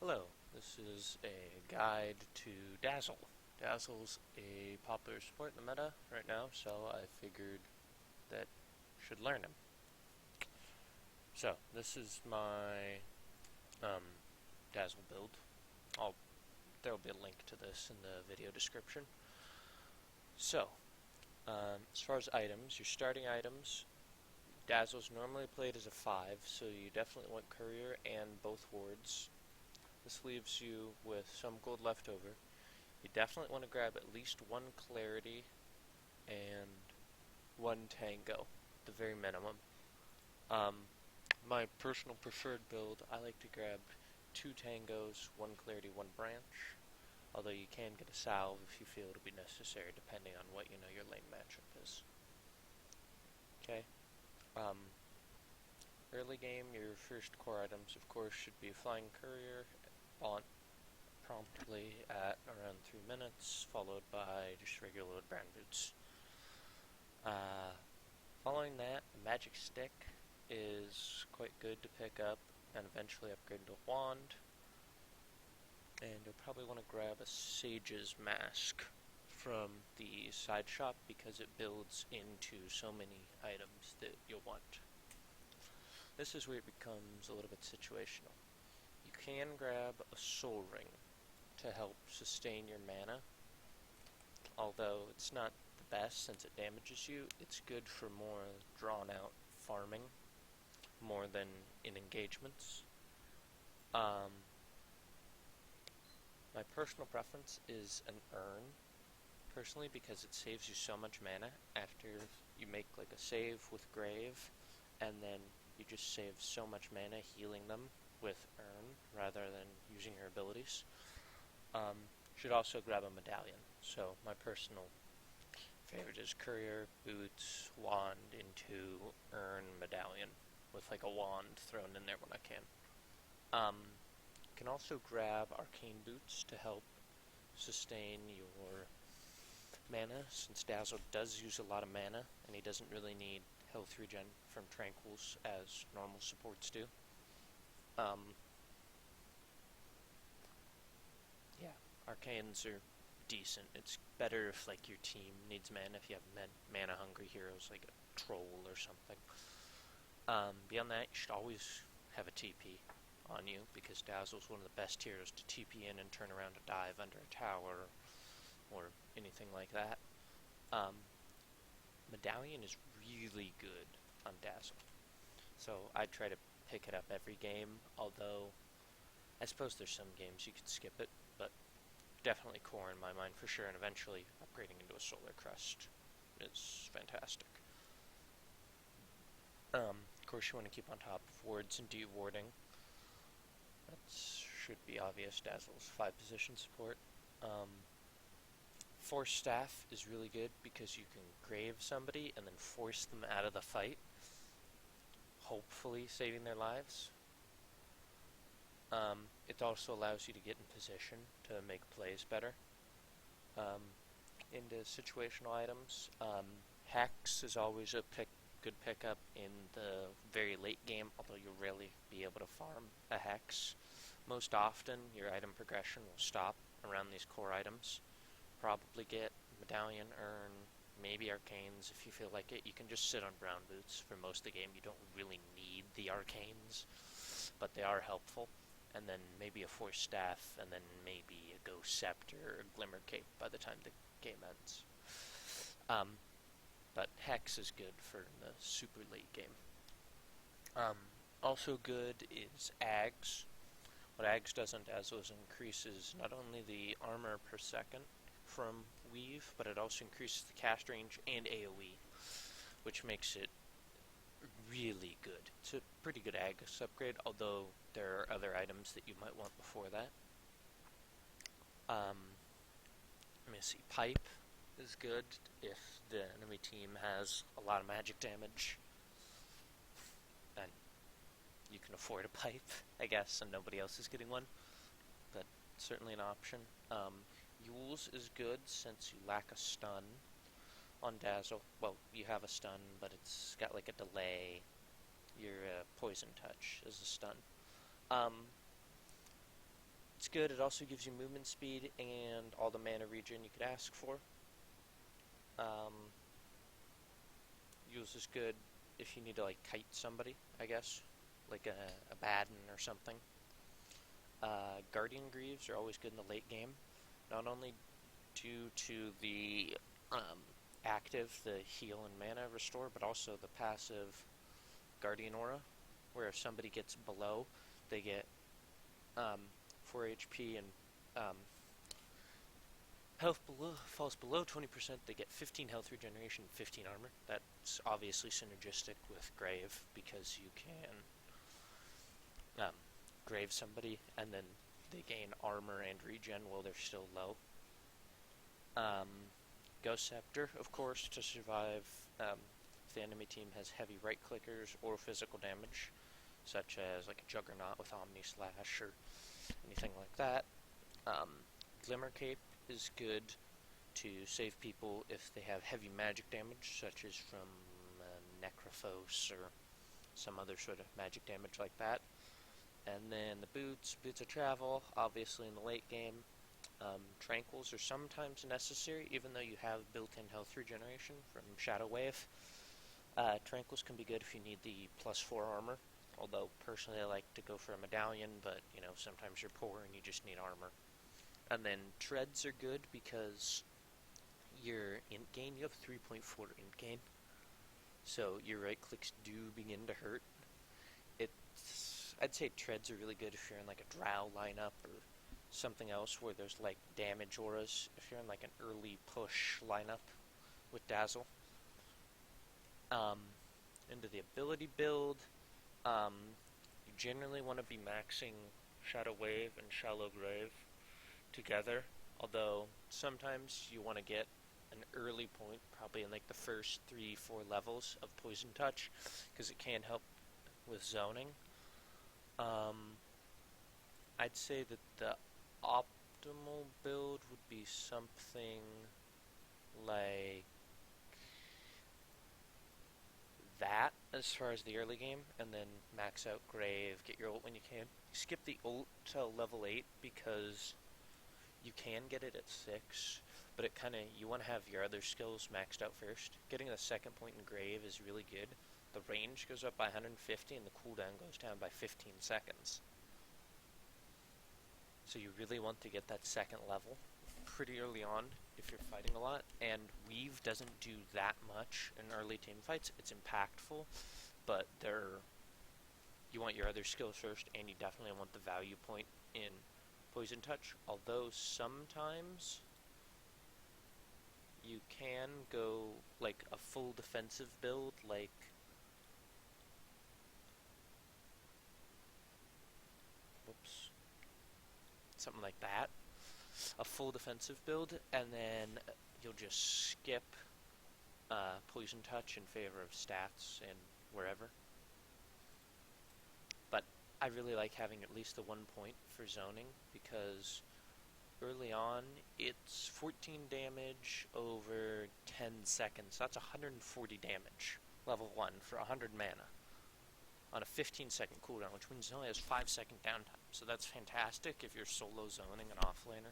Hello, this is a guide to Dazzle. Dazzle's a popular sport in the meta right now, so I figured that I should learn him. So, this is my Dazzle build. There will be a link to this in the video description. So, as far as items, your starting items, Dazzle's normally played as a 5, so you definitely want Courier and both wards. This leaves you with some gold left over. You definitely want to grab at least one Clarity and one Tango, the very minimum. My personal preferred build, I like to grab 2 Tangos, 1 Clarity, 1 Branch, although you can get a Salve if you feel it'll be necessary depending on what you know your lane matchup is. Okay. Early game, your first core items, of course, should be Flying Courier, Baunt promptly at around 3 minutes, followed by just regular load brand boots. Following that, a magic stick is quite good to pick up and eventually upgrade into a wand. And you'll probably want to grab a Sage's Mask from the side shop because it builds into so many items that you'll want. This is where it becomes a little bit situational. You can grab a Soul Ring to help sustain your mana, although it's not the best since it damages you. It's good for more drawn out farming, more than in engagements. My personal preference is an Urn, personally, because it saves you so much mana after you make like a save with Grave, and then you just save so much mana healing them with Urn rather than using your abilities. Should also grab a Medallion. So my personal favorite is Courier, Boots, Wand into Urn, Medallion, with like a wand thrown in there when I can. You can also grab Arcane Boots to help sustain your mana, since Dazzle does use a lot of mana, and he doesn't really need health regen from Tranquils as normal supports do. Yeah, Arcanes are decent. It's better if like your team needs mana, if you have mana hungry heroes like a Troll or something. Beyond that, you should always have a TP on you, because Dazzle's one of the best heroes to TP in and turn around to dive under a tower or anything like that. Medallion is really good on Dazzle, so I try to pick it up every game, although I suppose there's some games you could skip it, but definitely core in my mind for sure, and eventually upgrading into a Solar Crest is fantastic. Of course, you want to keep on top of wards and de-warding. That should be obvious. Dazzle's 5-position support. Force Staff is really good because you can grave somebody and then force them out of the fight, hopefully saving their lives. It also allows you to get in position to make plays better. Into situational items, Hex is always a good pickup in the very late game, although you'll rarely be able to farm a Hex. Most often, your item progression will stop around these core items. Probably get Medallion, Urn, maybe Arcanes if you feel like it. You can just sit on Brown Boots for most of the game. You don't really need the Arcanes, but they are helpful. And then maybe a Force Staff, and then maybe a Ghost Scepter or a Glimmer Cape by the time the game ends. But Hex is good for the super late game. Also good is Ags. What Ags does on Dazzle is increases not only the armor per second from Weave, but it also increases the cast range and AoE, which makes it really good. It's a pretty good Ags upgrade, although there are other items that you might want before that. Let me see. Pipe is good if the enemy team has a lot of magic damage, and you can afford a pipe, I guess, and nobody else is getting one, but certainly an option. Yule's is good since you lack a stun on Dazzle. Well, you have a stun, but it's got like a delay. Your Poison Touch is a stun. It's good. It also gives you movement speed and all the mana regen you could ask for. Use is good if you need to like kite somebody, I guess, like a Baden or something. Guardian Greaves are always good in the late game, not only due to the active, the heal and mana restore, but also the passive Guardian Aura, where if somebody gets below, they get 4 HP and health falls below 20%, they get 15 health regeneration, 15 armor. That's obviously synergistic with Grave, because you can Grave somebody, and then they gain armor and regen while they're still low. Ghost Scepter, of course, to survive if the enemy team has heavy right clickers or physical damage, such as like a Juggernaut with Omni Slash or anything like that. Glimmer Cape is good to save people if they have heavy magic damage, such as from Necrophos or some other sort of magic damage like that. And then the boots of travel, obviously in the late game. Tranquils are sometimes necessary, even though you have built-in health regeneration from Shadow Wave. Tranquils can be good if you need the +4 armor, although personally I like to go for a medallion, but you know, sometimes you're poor and you just need armor. And then treads are good because your int gain, you have 3.4 int gain, so your right clicks do begin to hurt. I'd say treads are really good if you're in like a drow lineup or something else where there's like damage auras. If you're in like an early push lineup with Dazzle. Into the ability build, you generally want to be maxing Shadow Wave and Shallow Grave together, although sometimes you want to get an early point, probably in like the first 3-4 levels of Poison Touch, because it can help with zoning. I'd say that the optimal build would be something like that as far as the early game, and then max out Grave, get your ult when you can. Skip the ult till level 8 because you can get it at 6, but it kinda, you want to have your other skills maxed out first. Getting the second point in Grave is really good. The range goes up by 150 and the cooldown goes down by 15 seconds. So you really want to get that second level pretty early on if you're fighting a lot, and Weave doesn't do that much in early team fights. It's impactful, but you want your other skills first, and you definitely want the value point in Poison Touch, although sometimes you can go like a full defensive build, like something like that, a full defensive build, and then you'll just skip Poison Touch in favor of stats and wherever. But I really like having at least the 1 point for zoning, because early on it's 14 damage over 10 seconds. That's 140 damage, level 1, for 100 mana on a 15-second cooldown, which means it only has 5-second downtime. So that's fantastic if you're solo zoning an offlaner.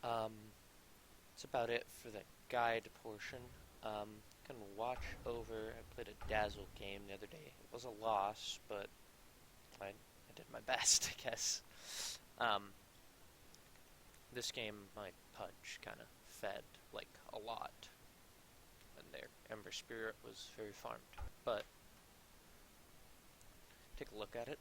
That's about it for the guide portion. Can watch over. I played a Dazzle game the other day. It was a loss, but I did my best, I guess. This game, my Pudge kind of fed like a lot, and their Ember Spirit was very farmed. But take a look at it.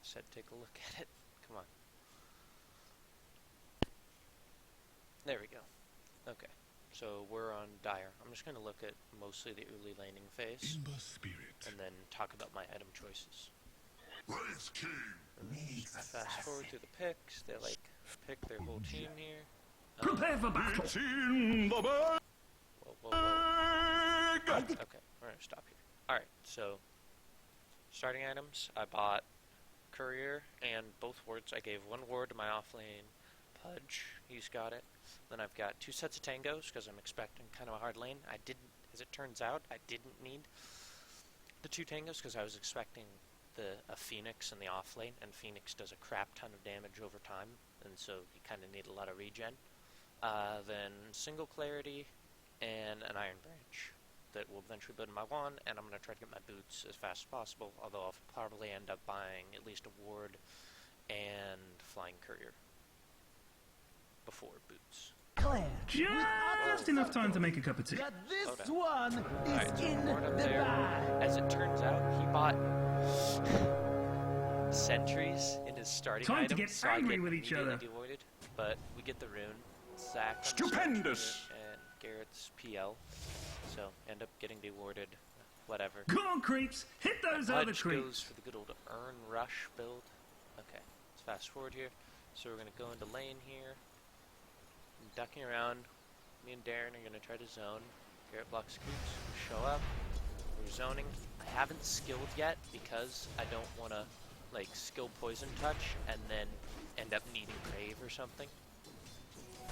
Said take a look at it. Come on. There we go. Okay. So we're on Dire. I'm just going to look at mostly the early laning phase, and then talk about my item choices. Fast forward through the picks. They like pick their whole team here. Prepare for battle. Whoa. Okay, we're going to stop here. Alright, so starting items, I bought Courier and both wards. I gave one ward to my offlane Pudge. He's got it. Then I've got 2 sets of Tangos because I'm expecting kind of a hard lane. I didn't, as it turns out, I didn't need the 2 Tangos because I was expecting a Phoenix in the offlane, and Phoenix does a crap ton of damage over time, and so you kind of need a lot of regen. Then single Clarity and an Iron Branch that will eventually build my wand, and I'm going to try to get my boots as fast as possible, although I'll probably end up buying at least a ward and Flying Courier before boots. Just enough time to make a cup of tea. This one is Alright, in ward up the there. bag. As it turns out, he bought sentries in his starting Time to item, get so I angry get with each immediately other. devoided, but we get the rune. Zach Stupendous! and Garrett's PL, so end up getting dewarded. Whatever. Come on, creeps! Hit those other Pudge creeps! goes for the good old Earn Rush build. Okay, let's fast forward here. So we're going to go into lane here. I'm ducking around. Me and Darren are going to try to zone. Garrett blocks creeps. Show up. We're zoning. I haven't skilled yet because I don't want to like skill Poison Touch and then end up needing Crave or something.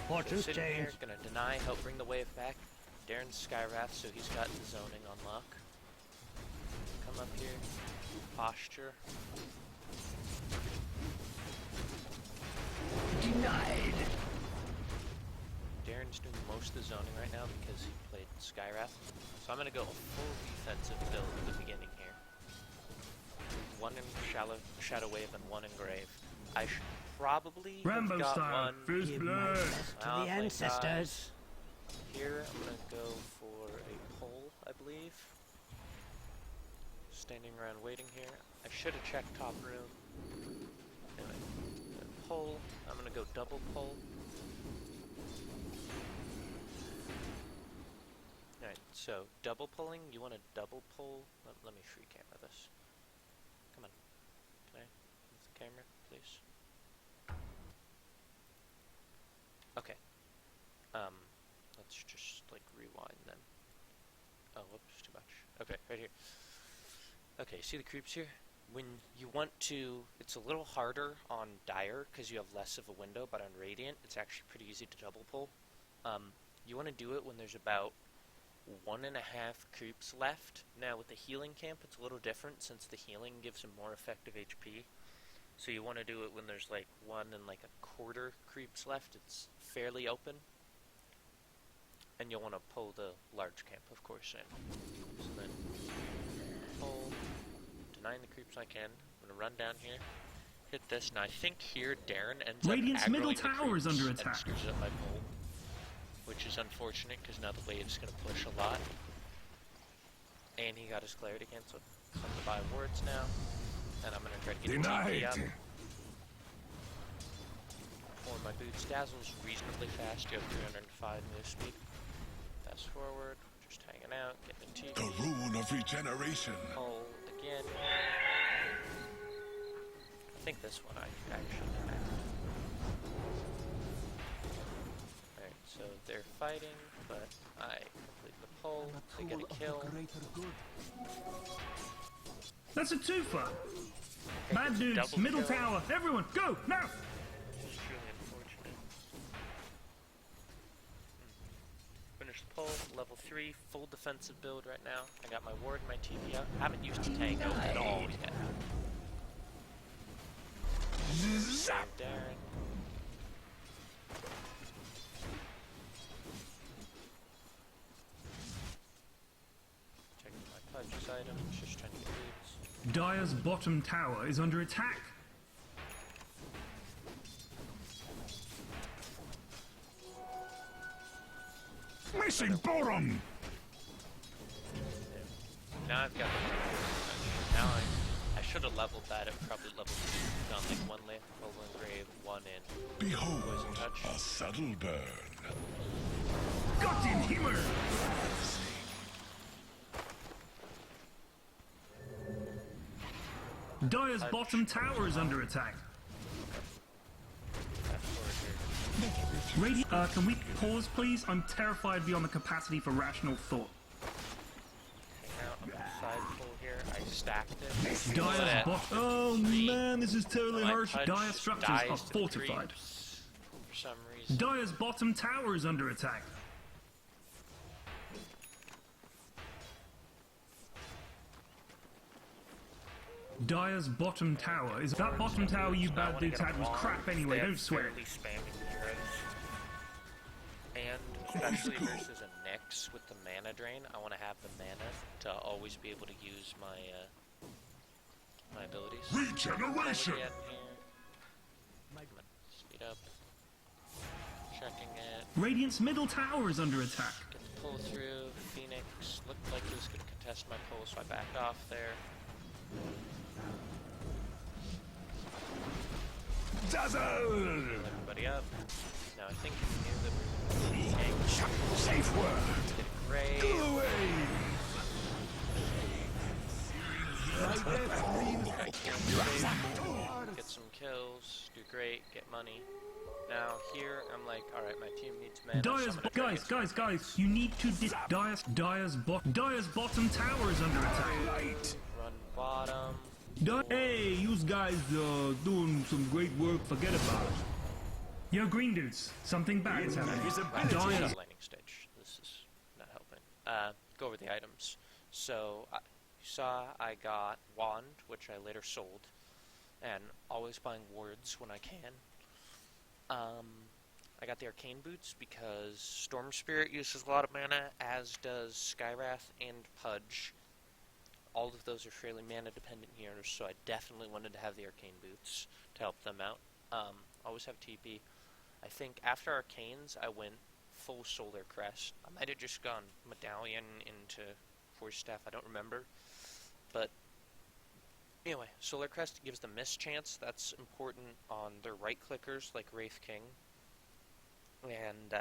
So sitting here, gonna deny, help bring the wave back. Darren's Skywrath, so he's got the zoning on lock. Come up here, posture. Denied. Darren's doing most of the zoning right now because he played Skywrath. So I'm gonna go a full defensive build at the beginning here. 1 in Shadow Wave and 1 in Grave. I should probably Rambo have got style, one. first blood. To the ancestors. Here, I'm gonna go for a pull, I believe. Standing around waiting here. I should have checked top room. Anyway, pull. I'm gonna go double pull. Alright, so double pulling. You want to double pull? Let me free camera this. Come on. Can I move the camera, please? Okay. Let's just like rewind then. Oh, whoops, too much. Okay, right here. Okay, see the creeps here? When you want to, it's a little harder on Dire because you have less of a window, but on Radiant, it's actually pretty easy to double pull. You want to do it when there's about 1.5 creeps left. Now with the healing camp, it's a little different since the healing gives him more effective HP. So you want to do it when there's like 1.25 creeps left. It's fairly open. And you'll want to pull the large camp, of course, in. So then, pull, denying the creeps I can. I'm going to run down here, hit this, and I think here Darren ends Radiant's up middle aggroing the tower is creeps under and attack. screws up my pull, which is unfortunate because now the wave's going to push a lot. And he got his clarity canceled. So I'm going to buy wards now, and I'm going to try to get Denied! a TP up. For my boots, Dazzle's reasonably fast. You have 305 move speed. Fast forward, just hanging out, getting a TP. The rune of regeneration. Pull again. I think this one I actually connect. Alright, so they're fighting, but I complete the pull. They get a kill. That's a twofer! Okay, Bad it's a dudes, double middle kill. tower, everyone, go, now! It's truly unfortunate. Finish the pull, level 3, full defensive build right now. I got my ward and my TP out. Haven't used a tango at all yet. Save Darren. Checking my Pudge's items, just trying to get boots. Dire's bottom tower is under attack. Missing bottom! Now I've got the now I should have leveled that at probably level 2. Gone like 1 left, 1 grave, 1 in. Behold, Poison touch. a subtle burn. Got in himmer! Dire's bottom tower is under attack. Fast forward here. Can we pause, please? I'm terrified beyond the capacity for rational thought. Hang out on the side pull here. I stacked it. Dire's oh man, this is totally My harsh. Pudge Dire just structures dies are to the fortified. creeps for some reason. Dire's bottom tower is under attack. Dire's bottom tower is that bottom tower you bad dudes had was crap anyway. Don't sweat it. Spamming heroes. And especially versus a Nyx with the mana drain, I want to have the mana to always be able to use my my abilities. Regeneration! Speed up. Checking it. Radiant's middle tower is under attack. Get the pull through. Phoenix looked like he was going to contest my pull, so I backed off there. Dazzle! Everybody up. Now I think he knew that we were tank. Safe word! Get great. Go away! Get some kills, do great, get money. Now here I'm like, alright, my team needs mana. Guys, you need to Dire's bottom tower is under attack. Run bottom. Hey, you guys doing some great work. Forget about it. Yo, green dudes, something bad is happening. Dire's Lightning stage. This is not helping. Go over the items. So you saw I got wand, which I later sold, and always buying wards when I can. I got the arcane boots because Storm Spirit uses a lot of mana, as does Skywrath and Pudge. All of those are fairly mana dependent heroes, so I definitely wanted to have the arcane boots to help them out. Always have TP. I think after arcanes I went full Solar Crest. I might have just gone Medallion into Force Staff, I don't remember. But anyway, Solar Crest gives the miss chance. That's important on their right clickers like Wraith King and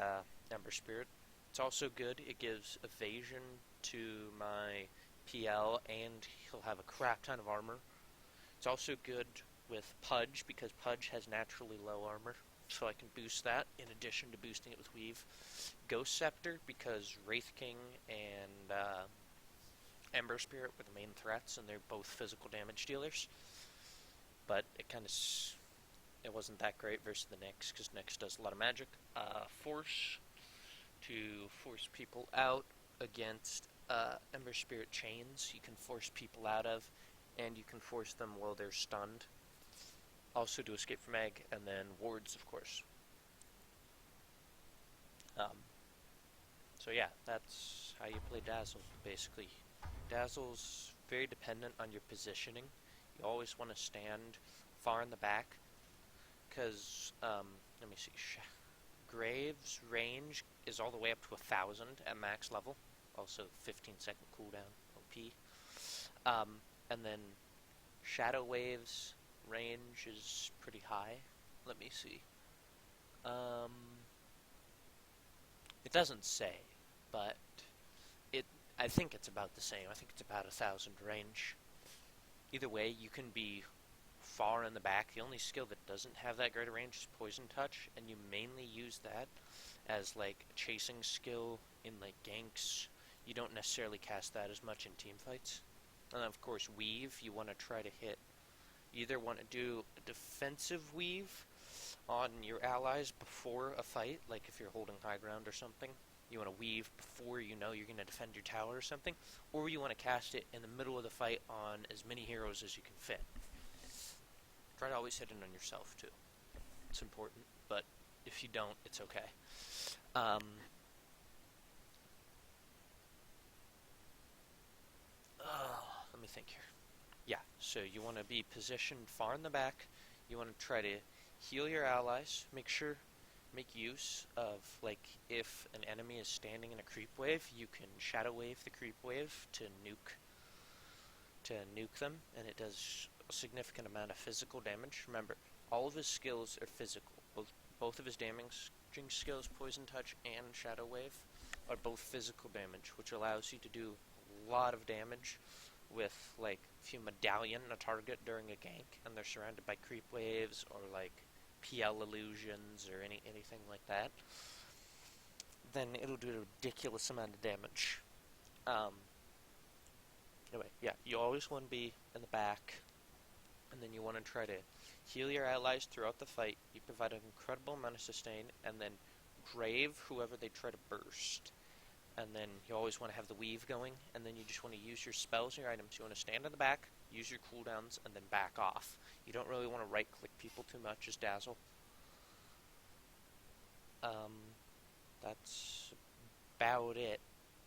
Ember Spirit. It's also good. It gives evasion to my PL, and he'll have a crap ton of armor. It's also good with Pudge because Pudge has naturally low armor, so I can boost that in addition to boosting it with Weave. Ghost Scepter because Wraith King and Ember Spirit were the main threats, and they're both physical damage dealers. But it wasn't that great versus the Nyx, because Nyx does a lot of magic. Force to force people out against Ember Spirit chains. You can force people out of, and you can force them while they're stunned. Also to escape from egg, and then wards, of course. So yeah, that's how you play Dazzle, basically. Dazzle's very dependent on your positioning. You always want to stand far in the back, because, let me see, Graves' range is all the way up to 1,000 at max level. Also 15-second cooldown, OP. And then Shadow Wave's range is pretty high. Let me see. It doesn't say, but I think it's about the same. I think it's about 1,000 range. Either way, you can be far in the back. The only skill that doesn't have that great a range is Poison Touch, and you mainly use that as like a chasing skill in like ganks. You don't necessarily cast that as much in team fights. And then of course Weave, you want to try to hit, you either want to do a defensive weave on your allies before a fight, like if you're holding high ground or something, you want to weave before you know you're going to defend your tower or something, or you want to cast it in the middle of the fight on as many heroes as you can fit. Try to always hit it on yourself too. It's important, but if you don't, it's okay. Let me think here. Yeah, so you want to be positioned far in the back. You want to try to heal your allies. Make use of, like, if an enemy is standing in a creep wave, you can shadow wave the creep wave to nuke them, and it does a significant amount of physical damage. Remember, all of his skills are physical. Both of his damaging skills, Poison Touch and Shadow Wave, are both physical damage, which allows you to do a lot of damage with, like, if you medallion a target during a gank and they're surrounded by creep waves or like PL illusions or anything like that, then it'll do a ridiculous amount of damage. Anyway, yeah, you always want to be in the back, and then you want to try to heal your allies throughout the fight. You provide an incredible amount of sustain, and then grave whoever they try to burst. And then you always want to have the weave going, and then you just want to use your spells and your items. You want to stand in the back, use your cooldowns, and then back off. You don't really want to right-click people too much as Dazzle. That's about it.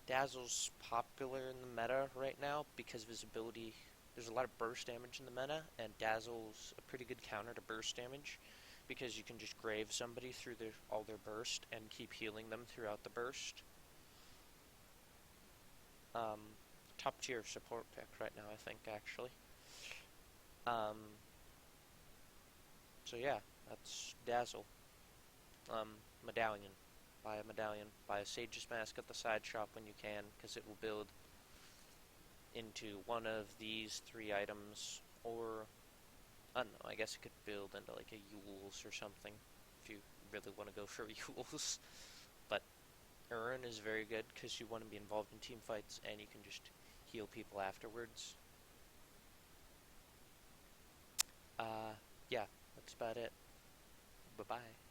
Dazzle's popular in the meta right now because of his ability. There's a lot of burst damage in the meta, and Dazzle's a pretty good counter to burst damage because you can just grave somebody through all their burst and keep healing them throughout the burst. Top tier support pick right now, I think, actually. So yeah, that's Dazzle. Medallion. Buy a medallion. Buy a Sage's Mask at the side shop when you can, because it will build into one of these 3 items, or, I don't know, I guess it could build into like a Yule's or something, if you really want to go for Yule's. But Urn is very good, because you want to be involved in team fights, and you can just heal people afterwards. Yeah, that's about it. Bye-bye.